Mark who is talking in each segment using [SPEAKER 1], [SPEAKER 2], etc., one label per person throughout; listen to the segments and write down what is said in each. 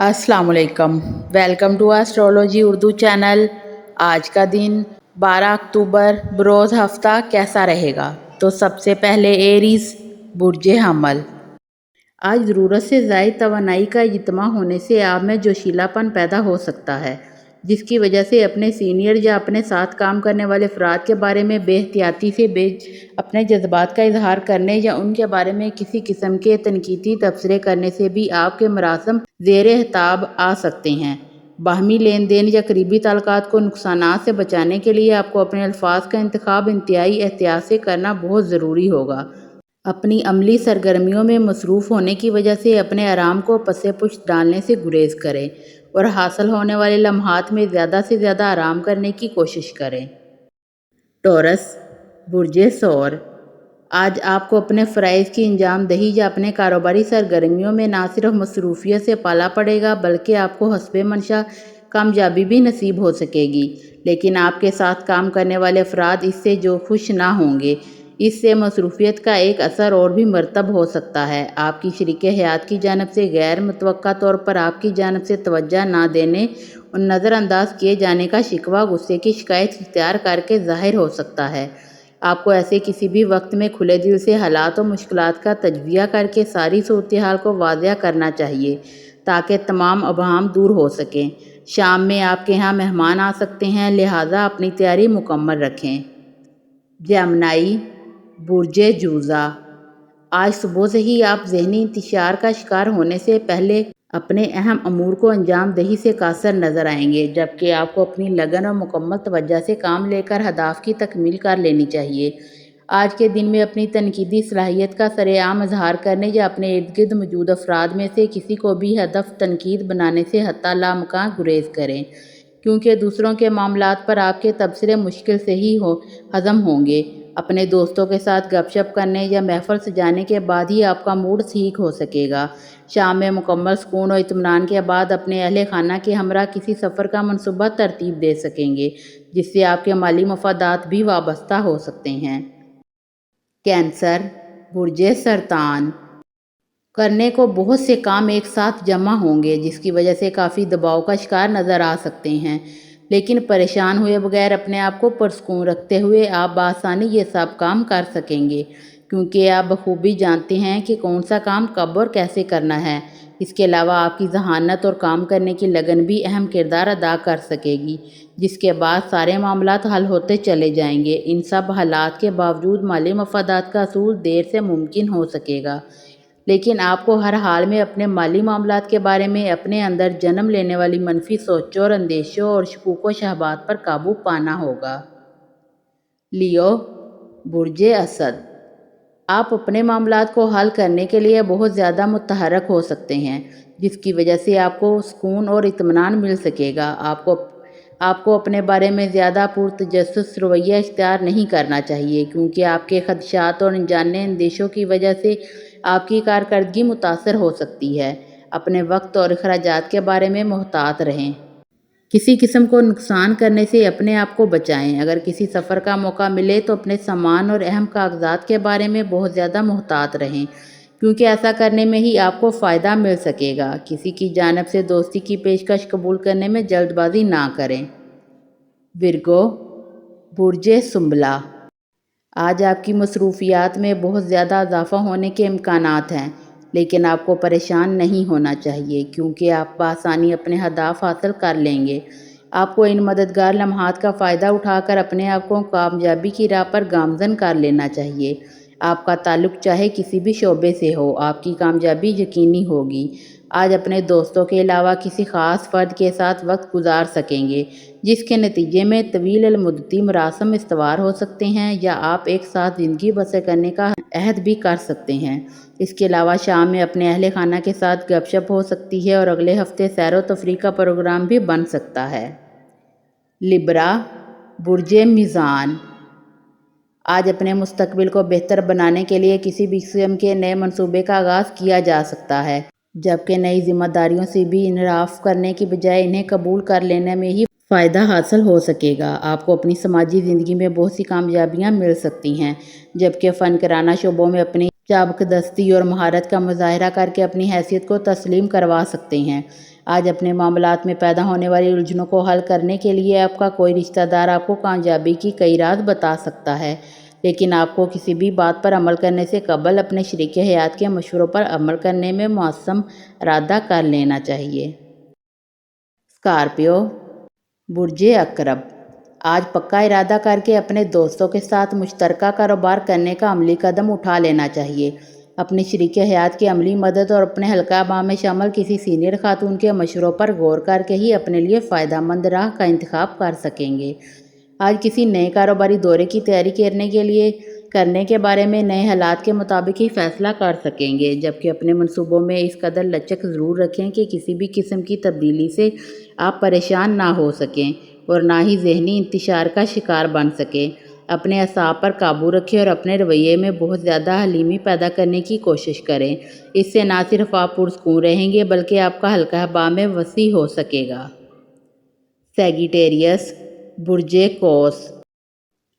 [SPEAKER 1] अस्सलाम वालेकुम। Welcome to astrology Urdu channel. आज का दिन 12 अक्टूबर बरोज़ हफ्ता कैसा रहेगा? तो सबसे पहले एरीज़ बुर्ज हमल। आज ज़रूरत से ज़ायद तवानाई का इज्तिमा होने से आप में जोशीलापन पैदा हो सकता है, जिसकी वजह से अपने सीनियर या अपने साथ काम करने वाले अफराद के बारे में बेहतियाती से अपने जज्बात का इजहार करने या उनके बारे में किसी किस्म के तनकीदी तबसरे करने से भी आपके मरासम ज़ेर खिताब आ सकते हैं। बाहमी लेन देन या करीबी ताल्लुकात को नुकसानात से बचाने के लिए आपको अपने अल्फाज का इंतखाब इंतहाई एहतियात से करना बहुत ज़रूरी होगा। अपनी अमली सरगर्मियों में मसरूफ़ होने की वजह से अपने आराम को पसे पुश्त डालने से गुरेज करें और हासिल होने वाले लम्हात में ज़्यादा से ज़्यादा आराम करने की कोशिश करें। टॉरस बुर्ज सौर। आज आपको अपने फ़राइज़ की अंजाम दही या अपने कारोबारी सरगर्मियों में ना सिर्फ मसरूफियत से पाला पड़ेगा, बल्कि आपको हस्बे मंशा कामयाबी भी नसीब हो सकेगी। लेकिन आपके साथ काम करने वाले अफराद इससे जो खुश ना होंगे। इससे मसरूफियत का एक असर और भी मरतब हो सकता है। आपकी शरीके हयात की जानब से गैर मुतवक्का तौर पर आपकी जानब से तवज्जो ना देने और नज़रअंदाज किए जाने का शिकवा गुस्से की शिकायत इख्तियार करके ज़ाहिर हो सकता है। आपको ऐसे किसी भी वक्त में खुले दिल से हालात और मुश्किलात का तजज़िया करके सारी सूरत हाल को वाज़ह करना चाहिए, ताकि तमाम अबहाम दूर हो सकें। शाम में आपके यहाँ मेहमान आ सकते हैं, लिहाजा अपनी तैयारी मुकम्मल रखें। जमनाई बुर्ज जूज़ा। आज सुबह से ही आप ज़हनी इंतशार का शिकार होने से पहले अपने अहम अमूर को अंजाम दही से कासर नज़र आएंगे, जबकि आपको अपनी लगन और मुकम्मल तवज्जो से काम लेकर हदाफ की तकमील कर लेनी चाहिए। आज के दिन में अपनी तनकीदी सलाहियत का सरेआम इजहार करने या अपने इर्द गिर्द मौजूद अफराद में से किसी को भी हदफ तनकीद बनाने से हत्ता लामकान गुरेज करें, क्योंकि दूसरों के मामलात पर आपके तबसरे मुश्किल से ही हज़म होंगे। अपने दोस्तों के साथ गपशप करने या महफिल सजाने के बाद ही आपका मूड ठीक हो सकेगा। शाम में मुकम्मल सुकून और इत्मीनान के बाद अपने अहले खाना के हमरा किसी सफ़र का मनसूबा तरतीब दे सकेंगे, जिससे आपके माली मफादात भी वाबस्ता हो सकते हैं। कैंसर बुर्ज सरतान। करने को बहुत से काम एक साथ जमा होंगे, जिसकी वजह से काफ़ी दबाव का शिकार नज़र आ सकते हैं। लेकिन परेशान हुए बगैर अपने आप को पुरसुकून रखते हुए आप बआसानी ये सब काम कर सकेंगे, क्योंकि आप बखूबी जानते हैं कि कौन सा काम कब और कैसे करना है। इसके अलावा आपकी जहानत और काम करने की लगन भी अहम किरदार अदा कर सकेगी, जिसके बाद सारे मामलात हल होते चले जाएंगे। इन सब हालात के बावजूद माली मफादात का असूल देर से मुमकिन हो सकेगा, लेकिन आपको हर हाल में अपने माली मामलात के बारे में अपने अंदर जन्म लेने वाली मनफी सोचों और अंदेशों और शकूक व शहबात पर काबू पाना होगा। लियो बुर्ज असद। आप अपने मामलात को हल करने के लिए बहुत ज़्यादा मुतहरक हो सकते हैं, जिसकी वजह से आपको सुकून और इत्मीनान मिल सकेगा। आपको अपने बारे में ज़्यादा पुरतजस्सुस रवैया इख्तियार नहीं करना चाहिए, क्योंकि आपके खदशात और अनजाने अंदेशों की वजह से आपकी कारकर्दगी मुतासर हो सकती है। अपने वक्त और अखराजात के बारे में मुहतात रहें। किसी किस्म को नुकसान करने से अपने आप को बचाएं। अगर किसी सफ़र का मौका मिले तो अपने सामान और अहम कागजात के बारे में बहुत ज़्यादा मुहतात रहें, क्योंकि ऐसा करने में ही आपको फ़ायदा मिल सकेगा। किसी की जानब से दोस्ती की पेशकश कबूल करने में जल्दबाजी ना करें। विर्गो बुर्ज सुंबला। आज आपकी मसरूफियात में बहुत ज़्यादा इजाफा होने के इम्कानात हैं, लेकिन आपको परेशान नहीं होना चाहिए, क्योंकि आप बआसानी अपने हदाफ हासिल कर लेंगे। आपको इन मददगार लम्हात का फ़ायदा उठाकर अपने आप को कामयाबी की राह पर गामज़न कर लेना चाहिए। आपका ताल्लुक़ चाहे किसी भी शोबे से हो, आपकी कामयाबी यकीनी होगी। आज अपने दोस्तों के अलावा किसी ख़ास फ़र्द के साथ वक्त गुजार सकेंगे, जिसके नतीजे में तवील मुद्दती मरासम इस्तवार हो सकते हैं, या आप एक साथ ज़िंदगी बसर करने का अहद भी कर सकते हैं। इसके अलावा शाम में अपने अहले खाना के साथ गपशप हो सकती है और अगले हफ्ते सैर व तफरीह का प्रोग्राम भी बन सकता है। लिब्रा बुर्ज मीज़ान। आज अपने मुस्तकबिल को बेहतर बनाने के लिए किसी भी किस्म के नए मंसूबे का आगाज़ किया जा सकता है, जबकि नई जिम्मेदारियों से भी इनराफ करने की बजाय इन्हें कबूल कर लेने में ही फ़ायदा हासिल हो सकेगा। आपको अपनी समाजी ज़िंदगी में बहुत सी कामयाबियां मिल सकती हैं, जबकि फ़नकाराना शोबों में अपनी چابک دستی اور مہارت کا مظاہرہ کر کے اپنی حیثیت کو تسلیم کروا سکتے ہیں۔ آج اپنے معاملات میں پیدا ہونے والی الجھنوں کو حل کرنے کے لیے آپ کا کوئی رشتہ دار آپ کو کامیابی کی کئی راز بتا سکتا ہے، لیکن آپ کو کسی بھی بات پر عمل کرنے سے قبل اپنے شریک حیات کے مشوروں پر عمل کرنے میں معصم ارادہ کر لینا چاہیے۔ اسکارپیو، برج عقرب، آج پکا ارادہ کر کے اپنے دوستوں کے ساتھ مشترکہ کاروبار کرنے کا عملی قدم اٹھا لینا چاہیے۔ اپنی شریک حیات کی عملی مدد اور اپنے حلقہ بہ میں شامل کسی سینئر خاتون کے مشوروں پر غور کر کے ہی اپنے لیے فائدہ مند راہ کا انتخاب کر سکیں گے۔ آج کسی نئے کاروباری دورے کی تیاری کرنے کے بارے میں نئے حالات کے مطابق ہی فیصلہ کر سکیں گے، جبکہ اپنے منصوبوں میں اس قدر لچک ضرور رکھیں کہ کسی بھی قسم کی تبدیلی سے آپ پریشان نہ ہو سکیں اور نہ ہی ذہنی انتشار کا شکار بن سکیں۔ اپنے اعصاب پر قابو رکھیں اور اپنے رویے میں بہت زیادہ حلیمی پیدا کرنے کی کوشش کریں۔ اس سے نہ صرف آپ پرسکون رہیں گے بلکہ آپ کا حلقہ بہ میں وسیع ہو سکے گا۔ سیجیٹیریس، برج قوس،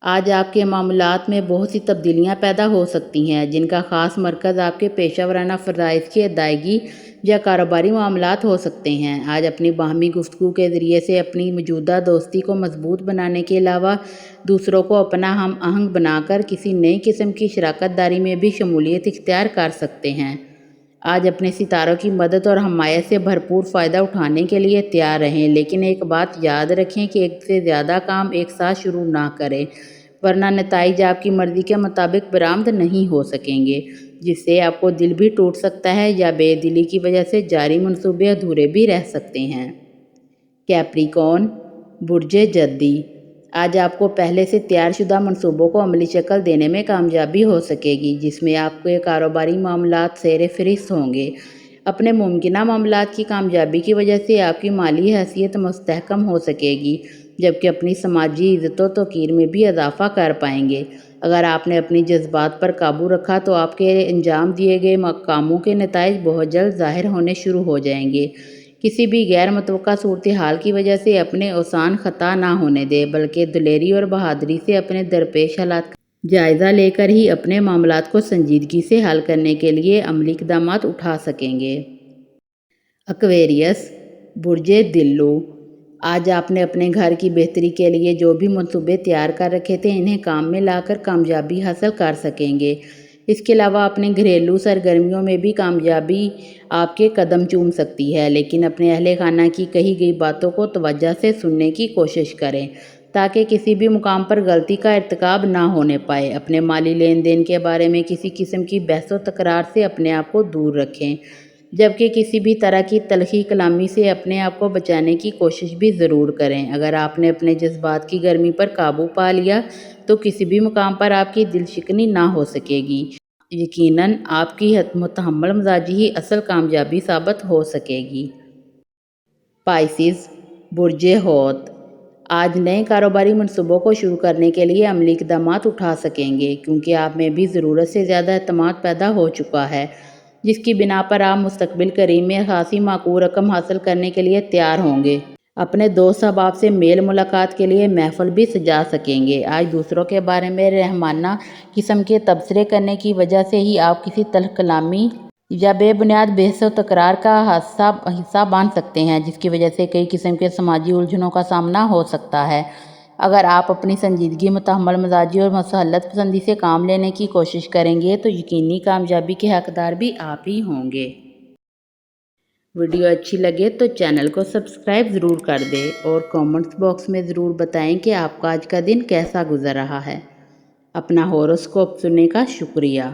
[SPEAKER 1] آج آپ کے معاملات میں بہت سی تبدیلیاں پیدا ہو سکتی ہیں، جن کا خاص مرکز آپ کے پیشہ ورانہ فرائض کی ادائیگی یا کاروباری معاملات ہو سکتے ہیں۔ آج اپنی باہمی گفتگو کے ذریعے سے اپنی موجودہ دوستی کو مضبوط بنانے کے علاوہ دوسروں کو اپنا ہم آہنگ بنا کر کسی نئی قسم کی شراکت داری میں بھی شمولیت اختیار کر سکتے ہیں۔ آج اپنے ستاروں کی مدد اور حمایت سے بھرپور فائدہ اٹھانے کے لیے تیار رہیں، لیکن ایک بات یاد رکھیں کہ ایک سے زیادہ کام ایک ساتھ شروع نہ کریں، ورنہ نتائج آپ کی مرضی کے مطابق برآمد نہیں ہو سکیں گے، جس سے آپ کو دل بھی ٹوٹ سکتا ہے یا بے دلی کی وجہ سے جاری منصوبے ادھورے بھی رہ سکتے ہیں۔ کیپریکون، برج جدی، آج آپ کو پہلے سے تیار شدہ منصوبوں کو عملی شکل دینے میں کامیابی ہو سکے گی، جس میں آپ کے کاروباری معاملات زیر فہرست ہوں گے۔ اپنے ممکنہ معاملات کی کامیابی کی وجہ سے آپ کی مالی حیثیت مستحکم ہو سکے گی، جبکہ اپنی سماجی عزت و توقیر میں بھی اضافہ کر پائیں گے۔ اگر آپ نے اپنی جذبات پر قابو رکھا تو آپ کے انجام دیے گئے کاموں کے نتائج بہت جلد ظاہر ہونے شروع ہو جائیں گے۔ کسی بھی غیر متوقع صورتحال کی وجہ سے اپنے اوسان خطا نہ ہونے دیں، بلکہ دلیری اور بہادری سے اپنے درپیش حالات کا جائزہ لے کر ہی اپنے معاملات کو سنجیدگی سے حل کرنے کے لیے عملی اقدامات اٹھا سکیں گے۔ ایکویریس، برج دلو، آج آپ نے اپنے گھر کی بہتری کے لیے جو بھی منصوبے تیار کر رکھے تھے انہیں کام میں لا کر کامیابی حاصل کر سکیں گے۔ اس کے علاوہ اپنے گھریلو سرگرمیوں میں بھی کامیابی آپ کے قدم چوم سکتی ہے، لیکن اپنے اہل خانہ کی کہی گئی باتوں کو توجہ سے سننے کی کوشش کریں تاکہ کسی بھی مقام پر غلطی کا ارتکاب نہ ہونے پائے۔ اپنے مالی لین دین کے بارے میں کسی قسم کی بحث و تکرار سے اپنے آپ کو دور رکھیں، جبکہ کسی بھی طرح کی تلخی کلامی سے اپنے آپ کو بچانے کی کوشش بھی ضرور کریں۔ اگر آپ نے اپنے جذبات کی گرمی پر قابو پا لیا تو کسی بھی مقام پر آپ کی دل شکنی نہ ہو سکے گی۔ یقیناً آپ کی متحمل مزاجی ہی اصل کامیابی ثابت ہو سکے گی۔ پائسیز، برج حوت، آج نئے کاروباری منصوبوں کو شروع کرنے کے لیے عملی اقدامات اٹھا سکیں گے، کیونکہ آپ میں بھی ضرورت سے زیادہ اعتماد پیدا ہو چکا ہے، جس کی بنا پر آپ مستقبل قریب میں خاصی معقول رقم حاصل کرنے کے لیے تیار ہوں گے۔ اپنے دوست احباب سے میل ملاقات کے لیے محفل بھی سجا سکیں گے۔ آج دوسروں کے بارے میں رحمانہ قسم کے تبصرے کرنے کی وجہ سے ہی آپ کسی تلخ کلامی یا بے بنیاد بحث و تکرار کا حصہ بن سکتے ہیں، جس کی وجہ سے کئی قسم کے سماجی الجھنوں کا سامنا ہو سکتا ہے۔ اگر آپ اپنی سنجیدگی، متحمل مزاجی اور مصلحت پسندی سے کام لینے کی کوشش کریں گے تو یقینی کامیابی کے حقدار بھی آپ ہی ہوں گے۔ ویڈیو اچھی لگے تو چینل کو سبسکرائب ضرور کر دیں اور کامنٹس باکس میں ضرور بتائیں کہ آپ کا آج کا دن کیسا گزر رہا ہے۔ اپنا ہوروسکوپ سننے کا شکریہ۔